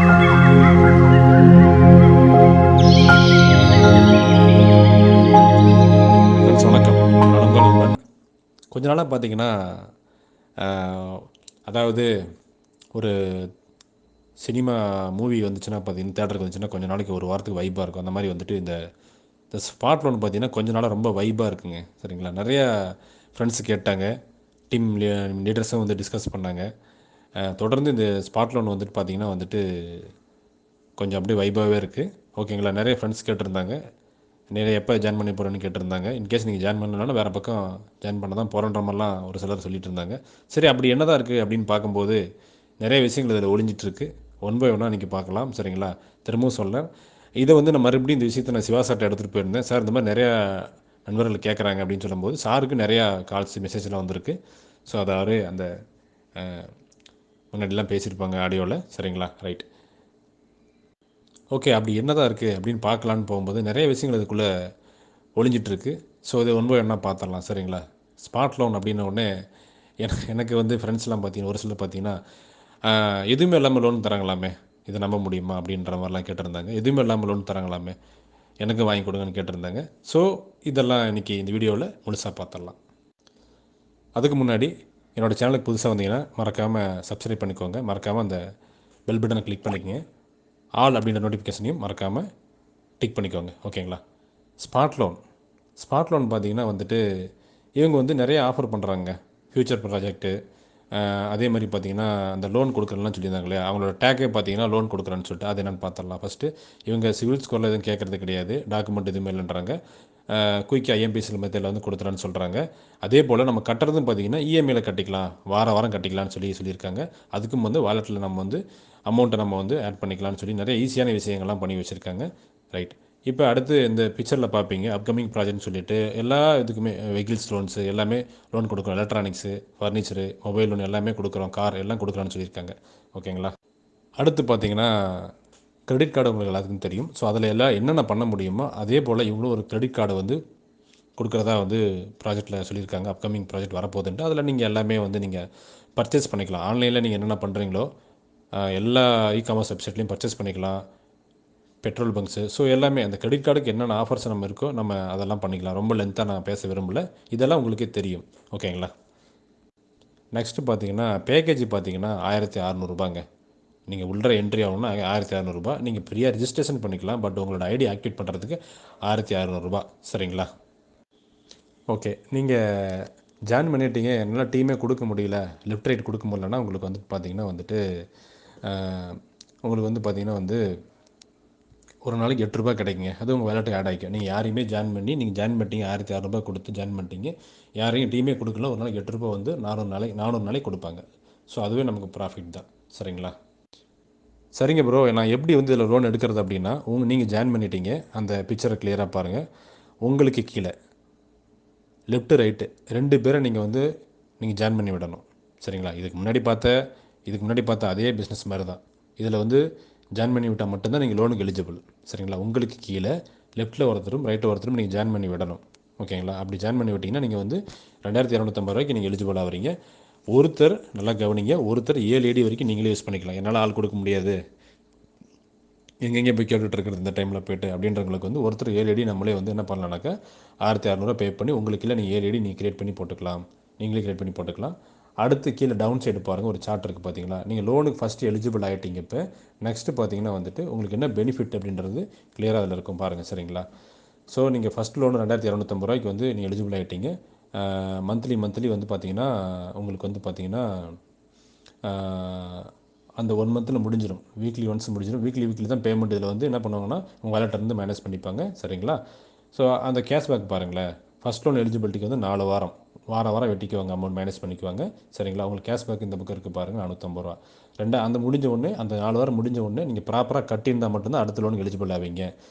Friends வணக்கம். நான் உங்கள் நண்பன். கொஞ்ச நாளாக பார்த்தீங்கன்னா, அதாவது ஒரு சினிமா மூவி வந்துச்சுன்னா பார்த்தீங்கன்னா, தியேட்டருக்கு வந்துச்சுன்னா கொஞ்ச நாளைக்கு ஒரு வாரத்துக்கு வைபாக இருக்கும். அந்த மாதிரி வந்துட்டு இந்த இந்த ஸ்பாட் ஒன்று பார்த்தீங்கன்னா கொஞ்ச நாளாக ரொம்ப வைபாக இருக்குங்க. சரிங்களா? நிறையா ஃப்ரெண்ட்ஸு கேட்டாங்க. டீம் லீடர்ஸும் வந்து டிஸ்கஸ் பண்ணாங்க. தொடர்ந்து இந்த ஸ்பாட் லோன் வந்துட்டு பார்த்தீங்கன்னா வந்துட்டு கொஞ்சம் அப்படியே வைபாகவே இருக்குது. ஓகேங்களா? நிறைய ஃப்ரெண்ட்ஸ் கேட்டிருந்தாங்க. நிறைய எப்போ ஜாயின் பண்ணி போகிறேன்னு கேட்டிருந்தாங்க. இன்கேஸ் நீங்கள் ஜாயின் பண்ணலனாலும் வேறு பக்கம் ஜாயின் பண்ண தான் போகிறன்ற மாதிரிலாம் ஒரு சிலர் சொல்லிட்டு இருந்தாங்க. சரி அப்படி என்ன தான் இருக்குது அப்படின்னு பார்க்கும்போது நிறைய விஷயங்கள் இதில் ஒளிஞ்சிட்ருக்கு. ஒன் பை ஒன்னாக இன்றைக்கி பார்க்கலாம். சரிங்களா? திரும்பவும் சொல்கிறேன். இதை வந்து நான் மறுபடியும் இந்த விஷயத்தை நான் சிவா சார்ட்ட எடுத்துகிட்டு போயிருந்தேன். சார் இந்த மாதிரி நிறையா நண்பர்கள் கேட்குறாங்க அப்படின்னு சொல்லும்போது சாருக்கு நிறையா கால்ஸ் மெசேஜ்லாம் வந்திருக்கு. ஸோ அதை அவரே அந்த முன்னாடிலாம் பேசியிருப்பாங்க ஆடியோவில். சரிங்களா? ரைட். ஓகே. அப்படி என்ன தான் இருக்குது அப்படின்னு பார்க்கலான்னு போகும்போது நிறைய விஷயங்கள் இதுக்குள்ளே ஒளிஞ்சிட்ருக்கு. ஸோ இது ஒன் பை ஒன்னாக பார்த்துடலாம். சரிங்களா? ஸ்மார்ட் லோன் அப்படின்ன உடனே எனக்கு வந்து ஃப்ரெண்ட்ஸ்லாம் பார்த்தீங்கன்னா ஒரு சிலர் பார்த்தீங்கன்னா எதுவுமே இல்லாமல் லோன் தராங்களாமே, இதை நம்ப முடியுமா அப்படின்ற மாதிரிலாம் கேட்டிருந்தாங்க. எதுவுமே இல்லாமல் லோன் தராங்களாமே, எனக்கு வாங்கி கொடுங்கன்னு கேட்டிருந்தாங்க. ஸோ இதெல்லாம் இன்றைக்கி இந்த வீடியோவில் முழுசாக பார்த்துடலாம். அதுக்கு முன்னாடி என்னோடய சேனலுக்கு புதுசாக வந்தீங்கன்னா மறக்காமல் சப்ஸ்கிரைப் பண்ணிக்கோங்க. மறக்காமல் அந்த பெல் பட்டனை கிளிக் பண்ணிக்கங்க. ஆல் அப்படின்ற நோட்டிஃபிகேஷனையும் மறக்காமல் டிக் பண்ணிக்கோங்க. ஓகேங்களா? ஸ்மார்ட் லோன் ஸ்மார்ட் லோன் பார்த்தீங்கன்னா வந்துட்டு இவங்க வந்து நிறைய ஆஃபர் பண்ணுறாங்க. ஃப்யூச்சர் ப்ராஜெக்ட்டு அதே மாதிரி பார்த்தீங்கன்னா அந்த லோன் கொடுக்குறேன்லாம் சொல்லியிருந்தாங்க இல்லையா, அவங்களோட டேக்கே பார்த்தீங்கன்னா லோன் கொடுக்குறேன்னு சொல்லிட்டு அது என்னென்னு பார்த்துடலாம். ஃபஸ்ட்டு இவங்க சிவில் ஸ்கோரில் எதுவும் கேட்குறது கிடையாது, டாக்குமெண்ட் எதுவுமே இல்லைன்றாங்க. குயிக் ஐஎம்பிஎஸ்எல் மெத்தடில் வந்து கொடுத்துறேன்னு சொல்கிறாங்க. அதே போல் நம்ம கட்டுறதும் பார்த்தீங்கன்னா இஎம்ஐயில் கட்டிக்கலாம், வாரம் வாரம் கட்டிக்கலாம்னு சொல்லியிருக்காங்க. அதுக்கும் வந்து வாலெட்டில் நம்ம வந்து அமௌண்ட்டை நம்ம வந்து ஆட் பண்ணிக்கலாம்னு சொல்லி நிறைய ஈஸியான விஷயங்கள்லாம் பண்ணி வச்சுருக்காங்க. ரைட். இப்போ அடுத்து இந்த பிக்சரில் பார்ப்பீங்க அப்கமிங் ப்ராஜெக்ட்னு சொல்லிட்டு எல்லா இதுக்குமே வெஹிக்கிள்ஸ் லோன்ஸு எல்லாமே லோன் கொடுக்குறோம். எலக்ட்ரானிக்ஸு, ஃபர்னிச்சரு, மொபைல் லோன் எல்லாமே கொடுக்குறோம். கார் எல்லாம் கொடுக்குறோன்னு சொல்லியிருக்காங்க. ஓகேங்களா? அடுத்து பார்த்தீங்கன்னா கிரெடிட் கார்டு உங்களுக்கு எல்லாத்துக்கும் தெரியும். ஸோ அதில் எல்லாம் என்னென்ன பண்ண முடியுமோ அதே போல் இவ்வளோ ஒரு கிரெடிட் கார்டு வந்து கொடுக்குறதா வந்து ப்ராஜெக்ட்டில் சொல்லியிருக்காங்க. அப்கமிங் ப்ராஜெக்ட் வரப்போகுதுன்ட்டு அதில் நீங்கள் எல்லாமே வந்து நீங்கள் பர்ச்சேஸ் பண்ணிக்கலாம். ஆன்லைனில் நீங்கள் என்னென்ன பண்ணுறீங்களோ எல்லா இ-காமர்ஸ் வெப்சைட்லேயும் பர்ச்சேஸ் பண்ணிக்கலாம். பெட்ரோல் பங்க்ஸு, ஸோ எல்லாமே அந்த கிரெடிட் கார்டுக்கு என்னென்ன ஆஃபர்ஸ் நம்ம இருக்கோ நம்ம அதெல்லாம் பண்ணிக்கலாம். ரொம்ப லென்த்தாக நான் பேச விரும்பல. இதெல்லாம் உங்களுக்கே தெரியும். ஓகேங்களா? நெக்ஸ்ட்டு பார்த்தீங்கன்னா பேக்கேஜ் பார்த்தீங்கன்னா ரூ. 1600. நீங்கள் உள்ள என்ட்ரி ஆகணும்னா ரூ. 1600. நீங்கள் ஃப்ரீயாக ரிஜிஸ்ட்ரேஷன் பண்ணிக்கலாம். பட் உங்களோட ஐடி ஆக்டிவேட் பண்ணுறதுக்கு ரூ. 1600. சரிங்களா? ஓகே. நீங்கள் ஜாயின் பண்ணிட்டீங்க, என்னால் டீமே கொடுக்க முடியல, லெஃப்ட் ரைட் கொடுக்க முடியலன்னா உங்களுக்கு வந்து பார்த்தீங்கன்னா வந்துட்டு உங்களுக்கு வந்து பார்த்தீங்கன்னா வந்து ஒரு நாளைக்கு ரூ. 8 கிடைக்குங்க. அது உங்கள் வேலெட்டுக்கு ஆட் ஆகிக்கும். நீங்கள் யாரையுமே ஜாயின் பண்ணி நீங்கள் ஜாயின் பண்ணிட்டீங்க, ரூ. 1600 கொடுத்து ஜாயின் பண்ணிட்டீங்க, யாரையும் டீமே கொடுக்கல, ஒரு நாளைக்கு ரூ. 8 வந்து 400 நாளைக்கு கொடுப்பாங்க. ஸோ அதுவே நமக்கு ப்ராஃபிட் தான். சரிங்களா? சரிங்க ப்ரோ, நான் எப்படி வந்து இதில் லோன் எடுக்கிறது அப்படின்னா, நீங்கள் ஜாயின் பண்ணிட்டீங்க, அந்த பிக்சரை கிளியராக பாருங்கள். உங்களுக்கு கீழே லெஃப்ட்டு ரைட்டு 2 பேரை நீங்கள் ஜாயின் பண்ணி விடணும். சரிங்களா? இதுக்கு முன்னாடி பார்த்த அதே பிஸ்னஸ் மாதிரி தான். இதில் வந்து ஜாயின் பண்ணி விட்டால் மட்டும்தான் நீங்கள் லோனுக்கு எலிஜிபிள். சரிங்களா? உங்களுக்கு கீழே லெஃப்ட்டில் ஒருத்தரும் ரைட்டு ஒருத்தரும் நீங்கள் ஜாயின் பண்ணி விடணும். ஓகேங்களா? அப்படி ஜாயின் பண்ணி விட்டிங்கன்னா நீங்கள் வந்து ரூ. 2250 நீங்கள் எலிஜிபிள் ஆகிறீங்க. ஒருத்தர் நல்லா கவனிங்க, ஒருத்தர் 7 ஏடி வரைக்கும் நீங்களே யூஸ் பண்ணிக்கலாம். என்னால் ஆள் கொடுக்க முடியாது, எங்கெங்கே போய் கேட்டுட்டு இருக்கிறது இந்த டைமில் போய்ட்டு அப்படின்றவங்களுக்கு வந்து ஒருத்தர் 7 ஐடி நம்மளே வந்து என்ன பண்ணலாம்னாக்கா 1600 பே பண்ணி உங்களுக்கு இல்லை நீங்கள் 7 ஐடி நீங்கள் கிரியேட் பண்ணி போட்டுக்கலாம். நீங்களே கிரியேட் பண்ணி போட்டுக்கலாம். அடுத்து கீழே டவுன் சைடு பாருங்கள், ஒரு சார்ட் இருக்குது பார்த்தீங்களா? நீங்கள் லோனுக்கு ஃபஸ்ட்டு எலிஜிபிள் ஆகிட்டீங்க. இப்போ நெக்ஸ்ட்டு பார்த்தீங்கன்னா வந்துட்டு உங்களுக்கு என்ன பெனிஃபிட் அப்படின்றது கிளியராக அதில் இருக்கும் பாருங்கள். சரிங்களா? ஸோ நீங்கள் ஃபஸ்ட் லோன் ரூ. 2250 வந்து நீங்கள் எலிஜிபிள் ஆகிட்டீங்க. மந்த்லி வந்து பார்த்தீங்கன்னா உங்களுக்கு வந்து பார்த்தீங்கன்னா அந்த 1 மந்தில் முடிஞ்சிடும். வீக்லி ஒன்ஸ் முடிஞ்சிடும். வீக்லி தான் பேமெண்ட். இதில் வந்து என்ன பண்ணுவாங்கன்னா உங்கள் வாலெட்லேருந்து மேனேஜ் பண்ணிப்பாங்க. சரிங்களா? ஸோ அந்த கேஷ்பேக் பாருங்களேன், ஃபஸ்ட் லோன் எலிஜிபிலிட்டிக்கு வந்து 4 வாரம் வாரம் வெட்டிக்குவாங்க, அமௌண்ட் மேனேஜ் பண்ணிக்குவாங்க. சரிங்களா? உங்களுக்கு கேஷ்பேக் இந்த பக்கம் இருக்குது பாருங்கள், ரூ. 450. அந்த முடிஞ்ச உடனே அந்த 4 வாரம் முடிஞ்ச உடனே நீங்கள் ப்ராப்பராக கட்டியிருந்தால் மட்டும்தான் அடுத்த லோனுக்கு எலிஜிபிள் ஆவீங்க.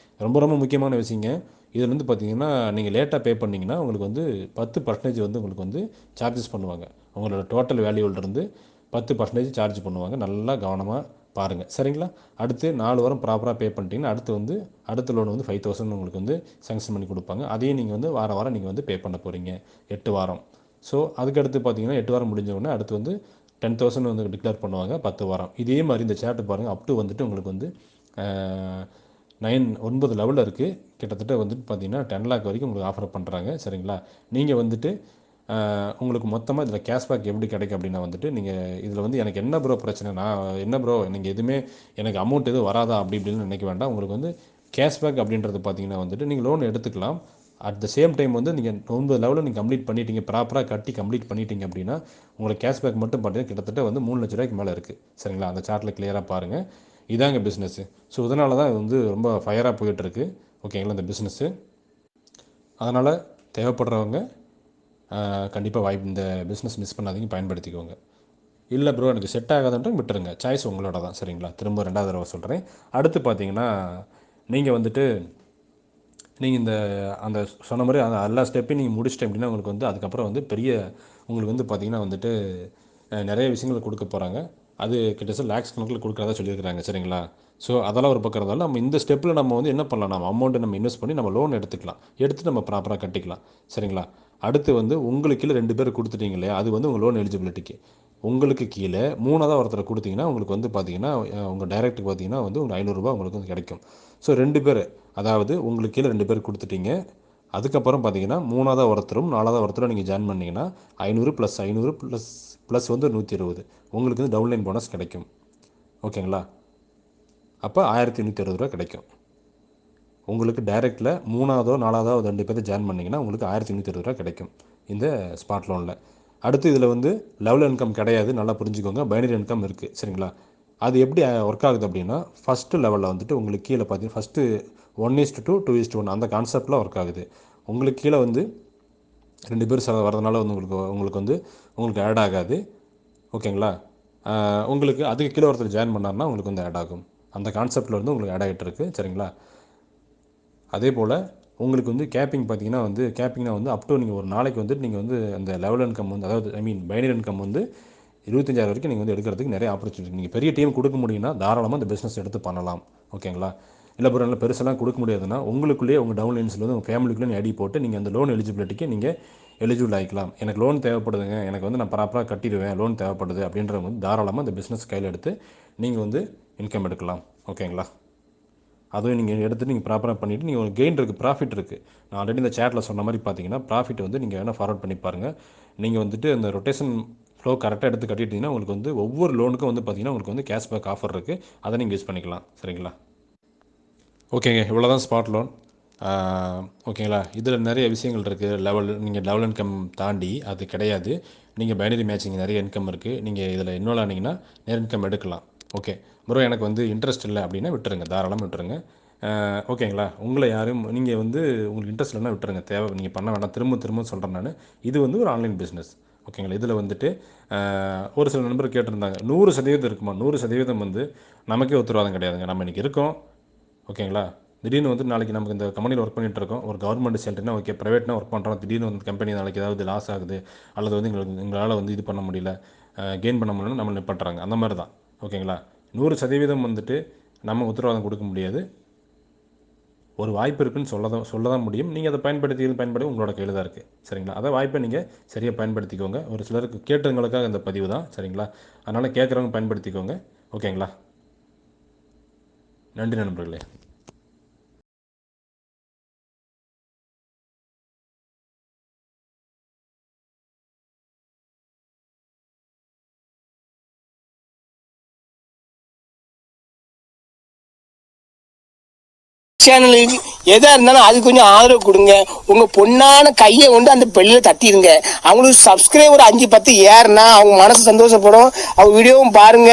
ரொம்ப ரொம்ப முக்கியமான விஷயங்க. இதில் வந்து பார்த்தீங்கன்னா நீங்கள் லேட்டாக பே பண்ணிங்கன்னா உங்களுக்கு வந்து 10% வந்து உங்களுக்கு வந்து சார்ஜஸ் பண்ணுவாங்க. உங்களோட டோட்டல் வேல்யூவிலிருந்து 10% சார்ஜ் பண்ணுவாங்க. நல்லா கவனமாக பாருங்கள். சரிங்களா? அடுத்து 4 வாரம் ப்ராப்பராக பே பண்ணிட்டீங்கன்னா அடுத்த லோன் வந்து 5000 உங்களுக்கு வந்து சேங்ஷன் பண்ணி கொடுப்பாங்க. அதையும் நீங்கள் வந்து வாரம் நீங்கள் வந்து பே பண்ண போகிறீங்க 8 வாரம். ஸோ அதுக்கடுத்து பார்த்தீங்கன்னா 8 வாரம் முடிஞ்ச உடனே அடுத்து வந்து 10,000 வந்து டிக்ளேர் பண்ணுவாங்க 10 வாரம். இதே மாதிரி இந்த சேட்டு பாருங்கள் அப் டு வந்துட்டு உங்களுக்கு வந்து 9 லெவலில் இருக்குது. கிட்டத்தட்ட வந்துட்டு பார்த்தீங்கன்னா 10 லேக் வரைக்கும் உங்களுக்கு ஆஃபர் பண்ணுறாங்க. சரிங்களா? நீங்கள் வந்துட்டு உங்களுக்கு மொத்தமாக இதில் கேஷ்பேக் எப்படி கிடைக்கும் அப்படின்னா வந்துட்டு நீங்கள் இதில் வந்து எனக்கு என்ன ப்ரோ பிரச்சனை, நான் என்ன ப்ரோ நீங்கள் எதுவுமே எனக்கு அமௌண்ட் எதுவும் வராதா அப்படி இப்படின்னு நினைக்க வேண்டாம். உங்களுக்கு வந்து கேஷ்பேக் அப்படின்றது பார்த்தீங்கன்னா வந்துட்டு நீங்கள் லோன் எடுத்துக்கலாம். அட் த சேம் டைம் வந்து நீங்கள் 9 லெவலில் நீங்கள் கம்ப்ளீட் பண்ணிட்டீங்க, ப்ராப்பராக கட்டி கம்ப்ளீட் பண்ணிட்டீங்க அப்படின்னா உங்களுக்கு கேஷ்பேக் மட்டும் பார்த்தீங்கன்னா கிட்டத்தட்ட வந்து 3 லட்ச ரூபாய்க்கு மேலே இருக்குது. சரிங்களா? அந்த சார்ட்டில் கிளியராக பாருங்கள். இதாங்க பிஸ்னஸ்ஸு. ஸோ இதனால தான் இது வந்து ரொம்ப ஃபயராக போயிட்டுருக்கு. ஓகேங்களா இந்த பிஸ்னஸ்ஸு. அதனால் தேவைப்படுறவங்க கண்டிப்பாக வாய்ப்பு இந்த பிஸ்னஸ் மிஸ் பண்ணாதீங்க, பயன்படுத்திக்கோங்க. இல்லை ப்ரோ எனக்கு செட் ஆகாதுன்ட்டு விட்டுருங்க, சாய்ஸ் உங்களோட தான். சரிங்களா? திரும்ப 2வது தடவை சொல்கிறேன். அடுத்து பார்த்தீங்கன்னா நீங்கள் வந்துட்டு நீங்கள் இந்த அந்த சொன்ன மாதிரி அந்த எல்லா ஸ்டெப்பையும் நீங்கள் முடிச்சிட்டேன் அப்படின்னா உங்களுக்கு வந்து அதுக்கப்புறம் வந்து பெரிய உங்களுக்கு வந்து பார்த்திங்கன்னா வந்துட்டு நிறைய விஷயங்கள் கொடுக்க போகிறாங்க. அது கிட்டத்தட்ட லேக்ஸ் கணக்கில் கொடுக்குறதா சொல்லியிருக்கிறாங்க. சரிங்களா? ஸோ அதெல்லாம் ஒரு பக்கம் இருந்தாலும் நம்ம இந்த ஸ்டெப்பில் நம்ம வந்து என்ன பண்ணலாம், நம்ம அமௌண்ட்டை நம்ம இன்வெஸ்ட் பண்ணி நம்ம லோன் எடுத்துக்கலாம், எடுத்து நம்ம ப்ராப்பராக கட்டிக்கலாம். சரிங்களா? அடுத்து வந்து உங்களுக்கு கீழே 2 பேர் கொடுத்துட்டீங்க இல்லையா, அது வந்து உங்கள் லோன் எலிஜிபிலிட்டிக்கு. உங்களுக்கு கீழே 3வது ஒருத்தரை கொடுத்தீங்கன்னா உங்களுக்கு வந்து பார்த்தீங்கன்னா உங்கள் டைரக்ட்டுக்கு பார்த்தீங்கன்னா வந்து உங்களுக்கு 500 ரூபா உங்களுக்கு வந்து கிடைக்கும். ஸோ 2 பேர், அதாவது உங்களுக்கு கீழே 2 பேர் கொடுத்துட்டீங்க. அதுக்கப்புறம் பார்த்தீங்கன்னா 3வது ஒருத்தரும் 4வது ஒருத்தரும் நீங்கள் ஜாயின் பண்ணிங்கன்னா 500 + 500 ப்ளஸ் வந்து 120 உங்களுக்கு வந்து டவுன்லைன் போனஸ் கிடைக்கும். ஓகேங்களா? அப்போ 1,860 ரூபா கிடைக்கும். உங்களுக்கு டைரெக்டில் 3வதோ 4வதோ 2 பேர் ஜாயின் பண்ணிங்கன்னா உங்களுக்கு 1,860 ரூபா கிடைக்கும் இந்த ஸ்பாட் லோனில். அடுத்து இதில் வந்து லெவல் இன்கம் கிடையாது, நல்லா புரிஞ்சுக்கோங்க. பைனரி இன்கம் இருக்குது. சரிங்களா? அது எப்படி ஒர்க் ஆகுது அப்படின்னா ஃபஸ்ட்டு லெவலில் வந்துட்டு உங்களுக்கு கீழே பார்த்தீங்கன்னா ஃபஸ்ட்டு 1:2 2:1 அந்த கான்செப்டில் ஒர்க் ஆகுது. உங்களுக்கு கீழே வந்து 2 பேர் வரதுனால வந்து உங்களுக்கு வந்து உங்களுக்கு ஆட் ஆகாது. ஓகேங்களா? உங்களுக்கு அதுக்கு கீழே ஒருத்தர் ஜாயின் பண்ணார்னா உங்களுக்கு வந்து ஆட் ஆகும். அந்த கான்செப்டில் வந்து உங்களுக்கு ஆட் ஆகிட்டு இருக்குது. சரிங்களா? அதே போல் உங்களுக்கு வந்து கேப்பிங் பார்த்தீங்கன்னா வந்து கேப்பிங்னா வந்து அப் டு நீங்கள் ஒரு நாளைக்கு வந்து நீங்கள் வந்து அந்த லெவல் இன்கம் வந்து அதாவது பைனரி இன்கம் வந்து 25,000 வரைக்கும் நீங்கள் வந்து எடுக்கிறதுக்கு நிறைய ஆப்பர்ச்சுனிட்டி. நீங்கள் பெரிய டீம் கொடுக்க முடியும்னா தாராளமாக இந்த பிஸ்னஸ் எடுத்து பண்ணலாம். ஓகேங்களா? இல்லை ப்ரோ நல்லா பெருசெல்லாம் கொடுக்க முடியாதுன்னா உங்களுக்குள்ளேயே உங்கள் டவுன்லைன்ஸில் வந்து உங்கள் ஃபேமிலிக்குள்ளே ஐடி போட்டு நீங்கள் அந்த லோன் எலிஜிபிலிட்டிக்கு நீங்கள் எலிஜிபிள் ஆகிக்கலாம். எனக்கு லோன் தேவைப்படுதுங்க, எனக்கு வந்து நான் ப்ராப்பராக கட்டிடுவேன், லோன் தேவைப்படுது அப்படின்றவங்க வந்து தாராளமாக இந்த பிஸ்னஸ் கையில் எடுத்து நீங்கள் வந்து இன்கம் எடுக்கலாம். ஓகேங்களா? அதுவும் நீங்கள் எடுத்துகிட்டு நீங்கள் ப்ராப்பராக பண்ணிவிட்டு நீங்கள் ஒரு கெயின் இருக்குது, ப்ராஃபிட் இருக்குது. நான் ஆல்ரெடி இந்த சேட்டில் சொன்ன மாதிரி பார்த்தீங்கன்னா ப்ராஃபிட் வந்து நீங்கள் வேணால் ஃபார்வர்ட் பண்ணி பாருங்கள். நீங்கள் வந்துட்டு அந்த ரொட்டேஷன் ஃப்ளோ கரெக்டாக எடுத்து கட்டிட்டீங்கன்னா உங்களுக்கு வந்து ஒவ்வொரு லோனுக்கும் வந்து பார்த்தீங்கன்னா உங்களுக்கு வந்து கேஷ்பேக் ஆஃபர் இருக்குது, அதை நீங்கள் யூஸ் பண்ணிக்கலாம். சரிங்களா? ஓகேங்க, இவ்வளோ தான் ஸ்பாட் லோன். ஓகேங்களா? இதில் நிறைய விஷயங்கள் இருக்குது. நீங்கள் லெவல் இன்கம் தாண்டி அது கிடையாது. நீங்கள் பைனரி மேட்சிங் நிறைய இன்கம் இருக்குது. நீங்கள் இதில் இன்வால்வ் ஆனீங்கன்னா நிறைய இன்கம் எடுக்கலாம். ஓகே ப்ரோ எனக்கு வந்து இன்ட்ரெஸ்ட் இல்லை அப்படின்னா விட்டுருங்க, தாராளமாக விட்டுருங்க. ஓகேங்களா? உங்களை யாரும் நீங்கள் வந்து உங்களுக்கு இன்ட்ரெஸ்ட் இல்லைன்னா விட்டுருங்க, தேவை நீங்கள் பண்ண வேண்டாம். திரும்ப திரும்ப சொல்கிறேன் நான், இது வந்து ஒரு ஆன்லைன் பிஸ்னஸ். ஓகேங்களா? இதில் வந்துட்டு ஒரு சில நண்பர் கேட்டிருந்தாங்க 100% இருக்குமா? 100% வந்து நமக்கே உத்தரவாதம் கிடையாதுங்க. நம்ம இன்றைக்கி இருக்கோம். ஓகேங்களா? திடீர்னு வந்து நாளைக்கு நமக்கு இந்த கம்பெனியில் ஒர்க் பண்ணிகிட்டு இருக்கோம், ஒரு கவர்மெண்ட் சேலரினா ஓகே, ப்ரைவேட்னா ஒர்க் பண்ணுறோம், திடீர்னு வந்து கம்பெனி நாளைக்கு ஏதாவது லாஸ் ஆகுது அல்லது வந்து எங்களால் வந்து இது பண்ண முடியல, கெயின் பண்ண முடியலன்னு நம்ம நிப்பாட்டுறாங்க. அந்த மாதிரி தான். ஓகேங்களா? 100% வந்துட்டு நம்ம உத்தரவாதம் கொடுக்க முடியாது. ஒரு வாய்ப்பு இருக்குன்னு சொல்ல தான் முடியும். நீங்கள் அதை பயன்படுத்தி உங்களோட கையில் தான் இருக்குது. சரிங்களா? அதை வாய்ப்பை நீங்கள் சரியாக பயன்படுத்திக்கோங்க. ஒரு சிலருக்கு கேட்டவங்களுக்காக இந்த பதிவு தான். சரிங்களா? அதனால் கேட்குறவங்க பயன்படுத்திக்கோங்க. ஓகேங்களா? நன்றி நண்பர்களே. சேனலுக்கு எதா இருந்தாலும் அது கொஞ்சம் ஆதரவு கொடுங்க. உங்க பொண்ணான கையை கொண்டு அந்த பெல்லில தட்டிடுங்க. அவங்களுக்கு சப்ஸ்கிரைபர் 5 10 ஏறுனா அவங்க மனசு சந்தோஷப்படும். அவங்க வீடியோவும் பாருங்க.